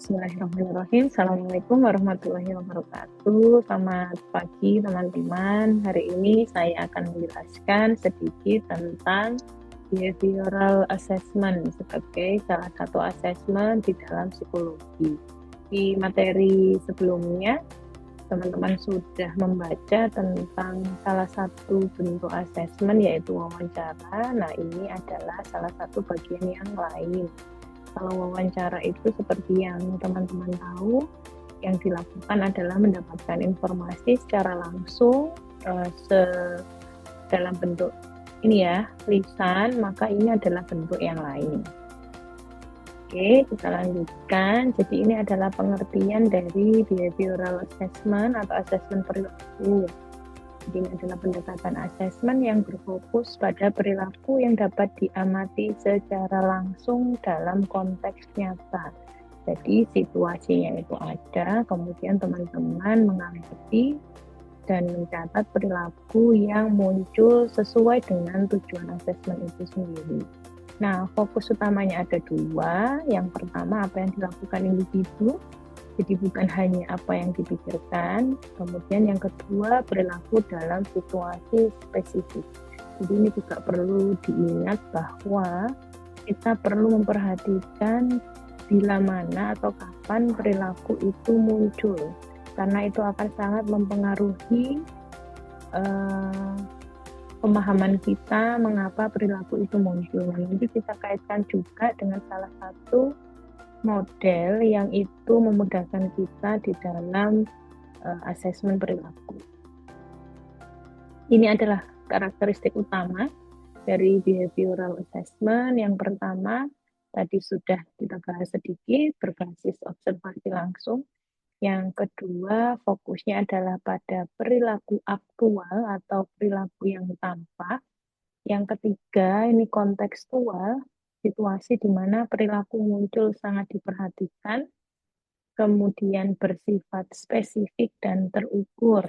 Bismillahirrahmanirrahim. Assalamualaikum warahmatullahi wabarakatuh. Selamat pagi teman-teman. Hari ini saya akan menjelaskan sedikit tentang behavioral assessment sebagai salah satu asesmen di dalam psikologi. Di materi sebelumnya, teman-teman sudah membaca tentang salah satu bentuk asesmen yaitu wawancara. Nah, ini adalah salah satu bagian yang lain. Kalau wawancara itu seperti yang teman-teman tahu, yang dilakukan adalah mendapatkan informasi secara langsung dalam bentuk ini ya, lisan, maka ini adalah bentuk yang lain. Oke, kita lanjutkan. Jadi ini adalah pengertian dari behavioral assessment atau asesmen perilaku. Ini adalah pendekatan asesmen yang berfokus pada perilaku yang dapat diamati secara langsung dalam konteks nyata. Jadi situasinya itu ada, kemudian teman-teman mengamati dan mencatat perilaku yang muncul sesuai dengan tujuan asesmen itu sendiri. Nah, fokus utamanya ada dua. Yang pertama, apa yang dilakukan individu. Jadi bukan hanya apa yang dipikirkan, kemudian yang kedua perilaku dalam situasi spesifik. Jadi ini juga perlu diingat bahwa kita perlu memperhatikan bila mana atau kapan perilaku itu muncul, karena itu akan sangat mempengaruhi pemahaman kita mengapa perilaku itu muncul. Nanti kita kaitkan juga dengan salah satu model yang itu memudahkan kita di dalam asesmen perilaku. Ini adalah karakteristik utama dari behavioral assessment. Yang pertama, tadi sudah kita bahas sedikit, berbasis observasi langsung. Yang kedua, fokusnya adalah pada perilaku aktual atau perilaku yang tampak. Yang ketiga, ini kontekstual, situasi di mana perilaku muncul sangat diperhatikan, kemudian bersifat spesifik dan terukur.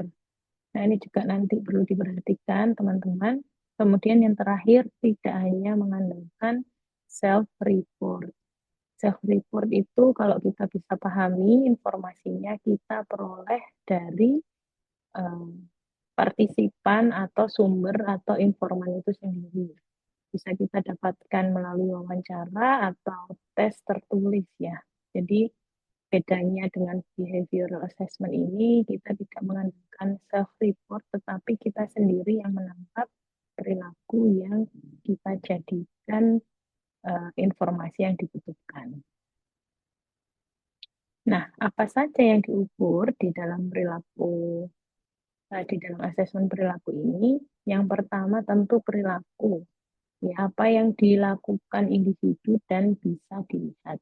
Nah, ini juga nanti perlu diperhatikan, teman-teman. Kemudian yang terakhir, tidak hanya mengandalkan self-report. Self-report itu kalau kita bisa pahami informasinya, kita peroleh dari partisipan atau sumber atau informan itu sendiri. Bisa kita dapatkan melalui wawancara atau tes tertulis ya. Jadi bedanya dengan behavioral assessment ini, kita tidak mengandalkan self-report, tetapi kita sendiri yang menangkap perilaku yang kita jadikan informasi yang dibutuhkan. Nah, apa saja yang diukur di dalam perilaku, di dalam asesmen perilaku ini? Yang pertama tentu perilaku. Ya, apa yang dilakukan individu dan bisa dilihat.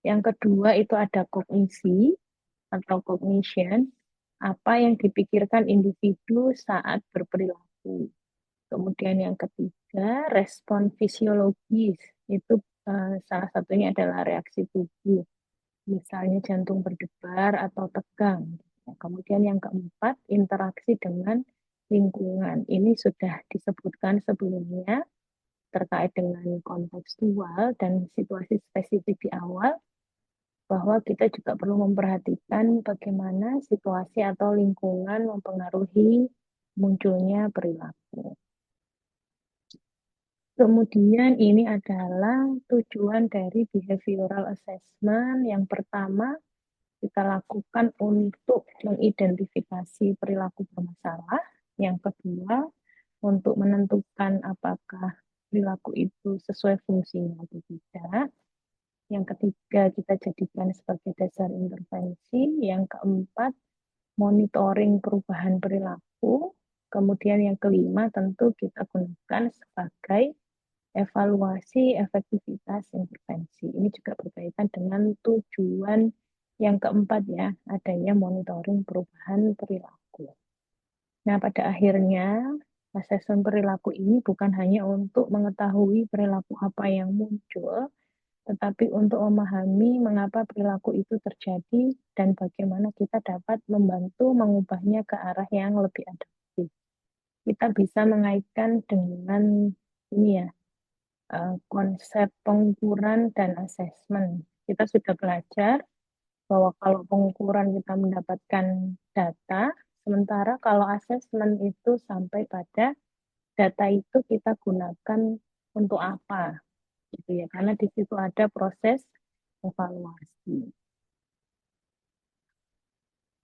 Yang kedua itu ada kognisi atau cognition, apa yang dipikirkan individu saat berperilaku. Kemudian yang ketiga, respon fisiologis, itu salah satunya adalah reaksi tubuh, misalnya jantung berdebar atau tegang. Kemudian yang keempat, interaksi dengan lingkungan. Ini sudah disebutkan sebelumnya, terkait dengan kontekstual dan situasi spesifik di awal, bahwa kita juga perlu memperhatikan bagaimana situasi atau lingkungan mempengaruhi munculnya perilaku. Kemudian ini adalah tujuan dari behavioral assessment. Yang pertama, kita lakukan untuk mengidentifikasi perilaku bermasalah. Yang kedua, untuk menentukan apakah perilaku itu sesuai fungsinya atau tidak. Yang ketiga, kita jadikan sebagai dasar intervensi. Yang keempat, monitoring perubahan perilaku. Kemudian yang kelima, tentu kita gunakan sebagai evaluasi efektivitas intervensi. Ini juga berkaitan dengan tujuan yang keempat ya, adanya monitoring perubahan perilaku. Nah, pada akhirnya, asesmen perilaku ini bukan hanya untuk mengetahui perilaku apa yang muncul, tetapi untuk memahami mengapa perilaku itu terjadi dan bagaimana kita dapat membantu mengubahnya ke arah yang lebih adaptif. Kita bisa mengaitkan dengan ini ya, konsep pengukuran dan asesmen. Kita sudah belajar bahwa kalau pengukuran kita mendapatkan data, sementara kalau asesmen itu sampai pada data itu kita gunakan untuk apa, gitu ya, karena di situ ada proses evaluasi.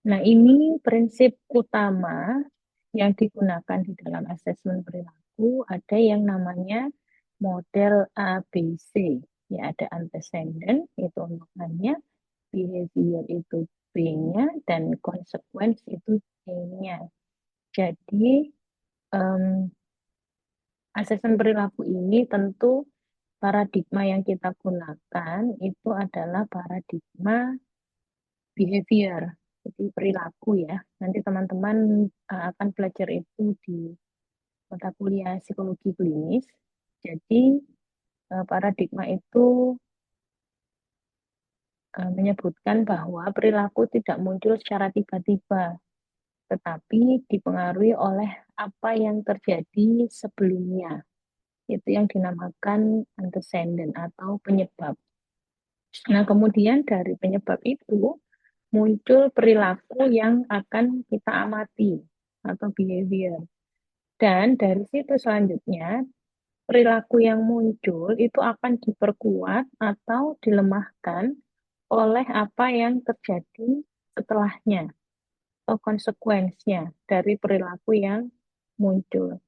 Nah, ini prinsip utama yang digunakan di dalam asesmen perilaku. Ada yang namanya model ABC, ya ada antecedent itu untuk A-nya, behavior itu B-nya, dan consequence itu C-nya. Jadi, asesmen perilaku ini tentu paradigma yang kita gunakan itu adalah paradigma behavior, jadi perilaku ya. Nanti teman-teman akan belajar itu di mata kuliah psikologi klinis. Jadi paradigma itu menyebutkan bahwa perilaku tidak muncul secara tiba-tiba, tetapi dipengaruhi oleh apa yang terjadi sebelumnya. Itu yang dinamakan antecedent atau penyebab. Nah, kemudian dari penyebab itu muncul perilaku yang akan kita amati atau behavior. Dan dari situ selanjutnya, perilaku yang muncul itu akan diperkuat atau dilemahkan oleh apa yang terjadi setelahnya atau konsekuensinya dari perilaku yang muncul.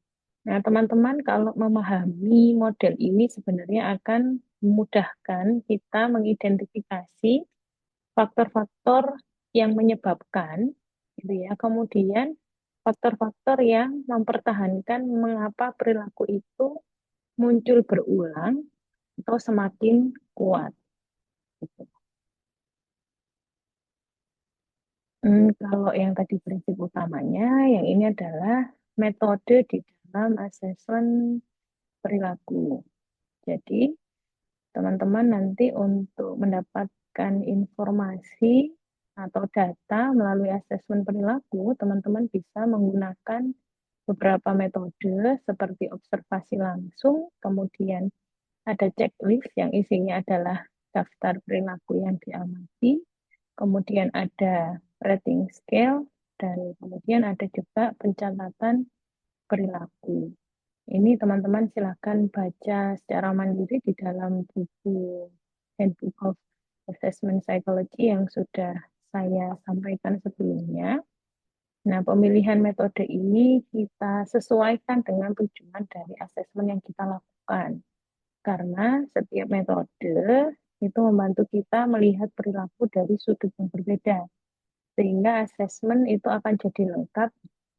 Nah, teman-teman kalau memahami model ini sebenarnya akan memudahkan kita mengidentifikasi faktor-faktor yang menyebabkan, gitu ya. Kemudian faktor-faktor yang mempertahankan mengapa perilaku itu muncul berulang atau semakin kuat. Gitu. Kalau yang tadi prinsip utamanya, yang ini adalah metode di dalam asesmen perilaku. Jadi, teman-teman nanti untuk mendapatkan informasi atau data melalui asesmen perilaku, teman-teman bisa menggunakan beberapa metode seperti observasi langsung, kemudian ada checklist yang isinya adalah daftar perilaku yang diamati, kemudian ada rating scale, dan kemudian ada juga pencatatan perilaku. Ini teman-teman silakan baca secara mandiri di dalam buku Handbook of Assessment Psychology yang sudah saya sampaikan sebelumnya. Nah, pemilihan metode ini kita sesuaikan dengan tujuan dari asesmen yang kita lakukan. Karena setiap metode itu membantu kita melihat perilaku dari sudut yang berbeda. Sehingga asesmen itu akan jadi lengkap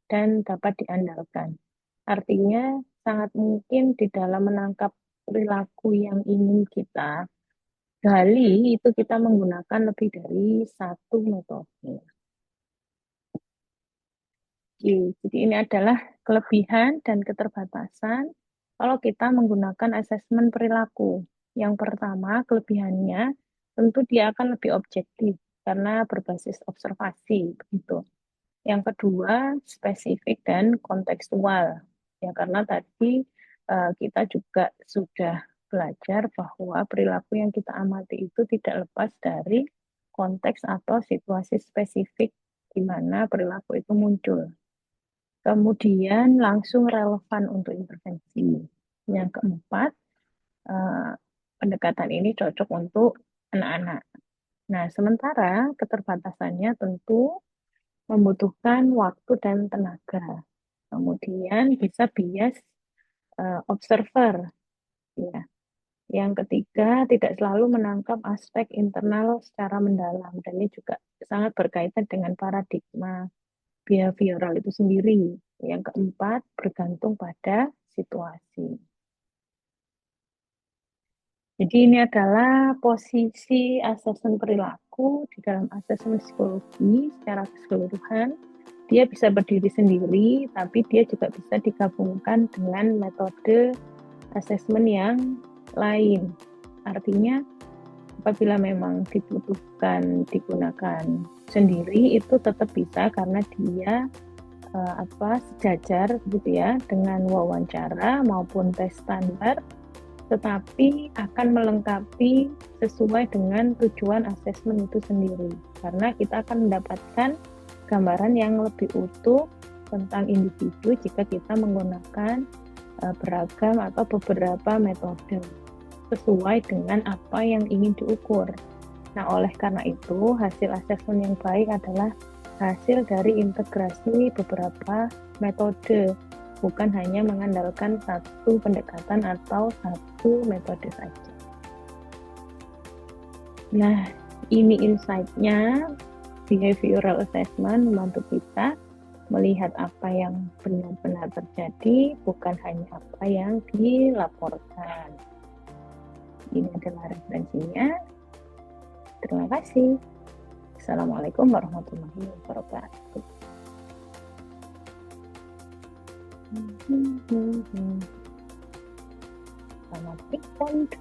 dan dapat diandalkan. Artinya sangat mungkin di dalam menangkap perilaku yang ingin kita gali itu kita menggunakan lebih dari satu metode. Jadi ini adalah kelebihan dan keterbatasan kalau kita menggunakan asesmen perilaku. Yang pertama, kelebihannya tentu dia akan lebih objektif karena berbasis observasi begitu. Yang kedua, spesifik dan kontekstual. Ya, karena tadi kita juga sudah belajar bahwa perilaku yang kita amati itu tidak lepas dari konteks atau situasi spesifik di mana perilaku itu muncul. Kemudian langsung relevan untuk intervensi. Yang keempat, pendekatan ini cocok untuk anak-anak. Nah, sementara keterbatasannya tentu membutuhkan waktu dan tenaga. Kemudian bisa bias observer. Ya. Yang ketiga, tidak selalu menangkap aspek internal secara mendalam. Dan ini juga sangat berkaitan dengan paradigma behavioral itu sendiri. Yang keempat, bergantung pada situasi. Jadi ini adalah posisi asesmen perilaku di dalam asesmen psikologi secara keseluruhan. Dia bisa berdiri sendiri, tapi dia juga bisa digabungkan dengan metode asesmen yang lain. Artinya, apabila memang dibutuhkan digunakan sendiri, itu tetap bisa karena dia sejajar gitu ya dengan wawancara maupun tes standar, tetapi akan melengkapi sesuai dengan tujuan asesmen itu sendiri. karena kita akan mendapatkan gambaran yang lebih utuh tentang individu jika kita menggunakan beragam atau beberapa metode sesuai dengan apa yang ingin diukur. Nah, oleh karena itu, hasil asesmen yang baik adalah hasil dari integrasi beberapa metode, bukan hanya mengandalkan satu pendekatan atau satu metode saja. Nah, ini insight-nya. Behavioral assessment membantu kita melihat apa yang benar-benar terjadi, bukan hanya apa yang dilaporkan. Ini adalah referensinya. Terima kasih. Assalamualaikum warahmatullahi wabarakatuh. Selamat weekend.